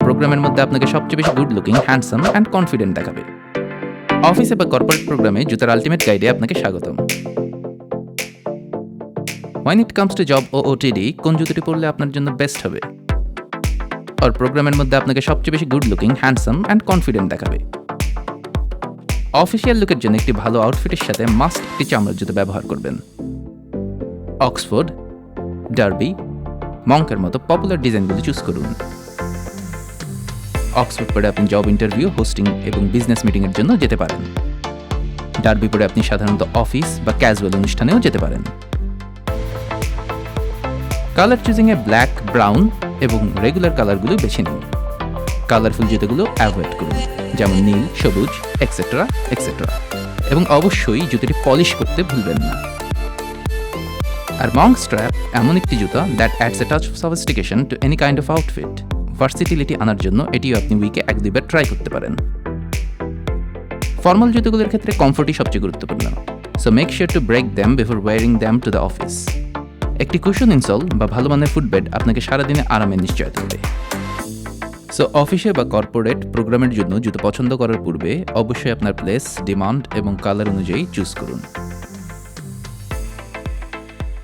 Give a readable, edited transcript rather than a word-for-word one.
প্রোগ্রামের মধ্যে আপনাকে সবচেয়ে বেশি good looking, handsome and confident দেখাবে। অফিসে বা কর্পোরেট প্রোগ্রামে জুতার আলটিমেট গাইডে আপনাকে স্বাগতম। When it comes to job O OTD, কোন জুতোটি পরলে আপনার জন্য বেস্ট হবে? আর প্রোগ্রামের মধ্যে আপনাকে সবচেয়ে বেশি good looking, handsome and confident দেখাবে। অফিসিয়াল লুকের জন্য একটি ভালো আউটফিটের সাথে মাস্ট একটি চামড়ার জুতো ব্যবহার করবেন। অক্সফোর্ড, ডার্বি, মঙ্কের মতো পপুলার ডিজাইনগুলো চুজ করুন। অক্সফোর্ড পরে আপনি জব ইন্টারভিউ, হোস্টিং এবং বিজনেস মিটিংয়ের জন্য যেতে পারেন। ডার্বি পরে আপনি সাধারণত অফিস বা ক্যাজুয়াল অনুষ্ঠানেও যেতে পারেন। কালার চুজিংয়ে ব্ল্যাক, ব্রাউন এবং রেগুলার কালারগুলো বেছে নিন। কালারফুল জুতোগুলো অ্যাভয়েড করুন, যেমন নীল, সবুজ, এক্সেট্রা এক্সেট্রা। এবং অবশ্যই জুতোটি পলিশ করতে ভুলবেন না। আর মঙ্ক স্ট্র্যাপ এমন একটি জুতা that adds a touch of sophistication to any kind of outfit. Versatility আনার জন্য এটিও আপনি উইকে 1-2 বার ট্রাই করতে পারেন। ফর্মাল জুতোগুলোর ক্ষেত্রে কমফোর্টই সবচেয়ে গুরুত্বপূর্ণ। So make sure to break them before wearing them to the office. একটি কুশন ইনসোল বা ভালো মানের ফুটবেড আপনাকে সারাদিনে আরামের নিশ্চয়তা দেবে। সো অফিসে বা কর্পোরেট প্রোগ্রামের জন্য জুতো পছন্দ করার পূর্বে অবশ্যই আপনার প্লেস, ডিমান্ড এবং কালার অনুযায়ী চুজ করুন।